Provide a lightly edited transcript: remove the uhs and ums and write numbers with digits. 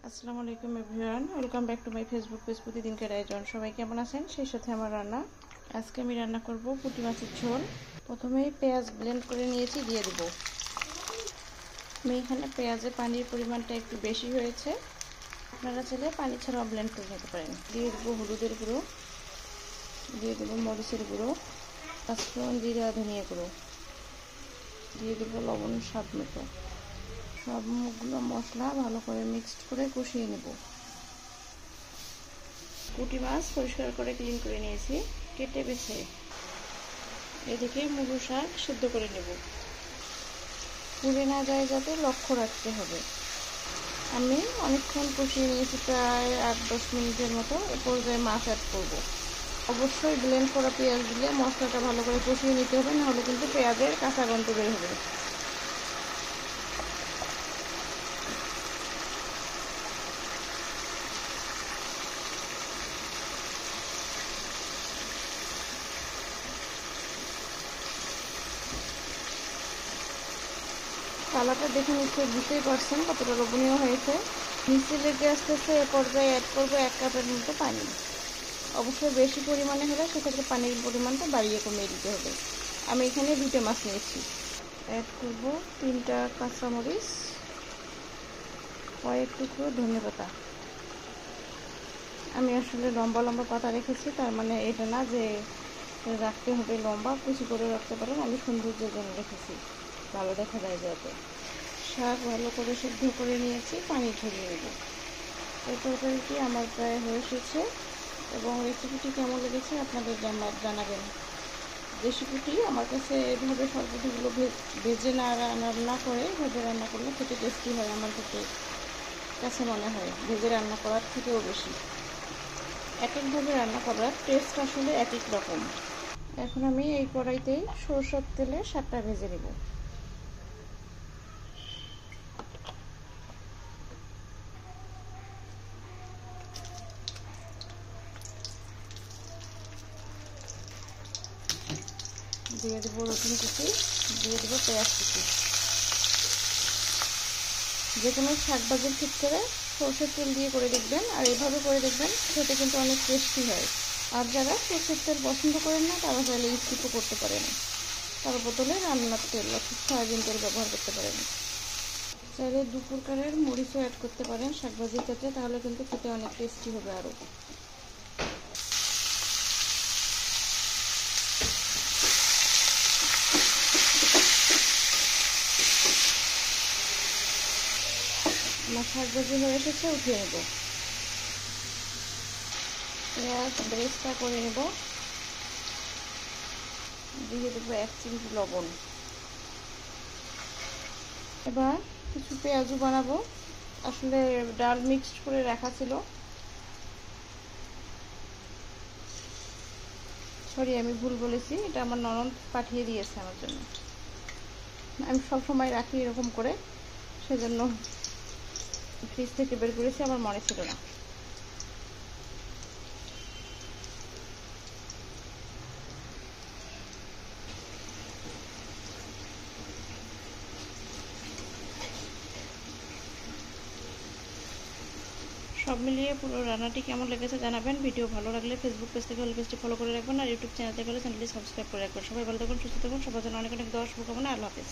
আসসালামু আলাইকুম everyone, welcome back to my Facebook page প্রতিদিনকার আয়োজন। সবাই কেমন আছেন? সেই সাথে আমার রান্না। আজকে আমি রান্না করব পুঁটি মাছের ঝোল। প্রথমেই পেঁয়াজ ব্লেন্ড করে নিয়েছি, দিয়ে দেব। আমি এখানে পেঁয়াজে পানির পরিমাণটা একটু বেশি হয়েছে, আপনারা চাইলে পানি ছাড়াও ব্লেন্ড করে নিতে পারেন। দিয়ে দেবো হলুদের গুঁড়ো, দিয়ে দেবো মরিচের গুঁড়ো, পাঁচফোড়ন, জিরা, ধনিয়া গুঁড়ো, দিয়ে দেবো লবণ স্বাদ মতো। সবগুলো মশলা ভালো করে মিক্সড করে কষিয়ে নেব। পুঁটি মাছ পরিষ্কার করে ক্লিন করে নিয়েছি, কেটে বেছে। এদিকে মুলো শাক সিদ্ধ করে নেব। পুড়ে না যায় যাতে লক্ষ্য রাখতে হবে। আমি অনেকক্ষণ কষিয়ে নিয়েছি, প্রায় 8-10 মিনিটের মতো। এ পর্যায়ে মাছ অ্যাড করব। অবশ্যই ব্লেন্ড করা পেঁয়াজ দিলে মশলাটা ভালো করে কষিয়ে নিতে হবে, নাহলে কিন্তু পেঁয়াজের কাঁচা গন্ধ বের হবে। কালারটা দেখে নিশ্চয়ই বুঝতেই পারছেন কতটা লোভনীয় হয়েছে। নিচে লেগে আসতেছে। এ পর্যায়ে অ্যাড করবো 1 কাপের মতো পানি। অবশ্যই বেশি পরিমাণে হলে সেক্ষেত্রে পানির পরিমাণটা বাড়িয়ে কমিয়ে দিতে হবে। আমি এখানে 2টে মাছ নিয়েছি। অ্যাড করব 3টা কাঁচামরিচ, কয়েক টুকরো ধনেপাতা। আমি আসলে লম্বা লম্বা পাতা রেখেছি, তার মানে এটা না যে রাখতে হবে লম্বা, কুচি করে রাখতে পারেন। আমি সৌন্দর্যের জন্য রেখেছি, ভালো দেখা যায় যাতে। শাক ভালো করে সিদ্ধ করে নিয়েছি, পানি ঝরিয়ে নেব। এই তরকারিটি আমার প্রায় হয়ে এসেছে, এবং রেসিপিটি কেমন লেগেছে আপনাদের জানাবেন। রেসিপিটি আমার কাছে এভাবে সবজিগুলো ভেজে রান্না করে ভেজে রান্না করলে খেতে টেস্টি হয়। আমার কাছে মনে হয় ভেজে রান্না করার থেকেও বেশি। এক একভাবে রান্না করার টেস্ট আসলে এক এক রকম। এখন আমি এই কড়াইতেই সরষের তেলে শাকটা ভেজে নেব। দিয়ে দেবো রসুন কুচি, দিয়ে দেবো পেঁয়াজ কুচি। যে কোনো শাক ভাজির ক্ষেত্রে সরষের তেল দিয়ে করে দেখবেন, আর এভাবে করে দেখবেন, খেতে কিন্তু অনেক টেস্টি হয়। আর যারা সরষের তেল পছন্দ করেন না, তারা চাইলে স্কিপও করতে পারেন। তার বদলে রান্নার তেল অর্থাৎ সয়াবিন তেল ব্যবহার করতে পারেন। চাইলে 2 প্রকারের মরিচও অ্যাড করতে পারেন শাক ভাজির ক্ষেত্রে, তাহলে কিন্তু খেতে অনেক টেস্টি হবে আরও। আমার শাক ভাজি হয়ে এসেছে, উঠিয়ে নেব। পেঁয়াজ ব্রেস্তা করে নেব। দিয়ে দেবো 1 চিমটি লবণ। এবার কিছু পেঁয়াজু বানাবো। আসলে ডাল মিক্সড করে রাখা ছিল, সরি আমি ভুল বলেছি, এটা আমার ননদ পাঠিয়ে দিয়েছে আমার জন্য। আমি সব সময় রাখি এরকম করে, সেজন্য ফ্রিজ থেকে বের করেছি, আমার মনে ছিল না। সব মিলিয়ে পুরো রান্নাটি কেমন লেগেছে জানাবেন। ভিডিও ভালো লাগলে ফেসবুক পেজ থেকে হলে পেজটি ফলো করে রাখবেন, আর ইউটিউব চ্যানেল থেকে হলে চ্যানেলটি সাবস্ক্রাইব করে রাখবেন। সবাই ভালো থাকুন, সুস্থ থাকুন, সবার জন্য অনেক অনেক দোয়া শুভকামনা। আল্লাহ হাফেজ।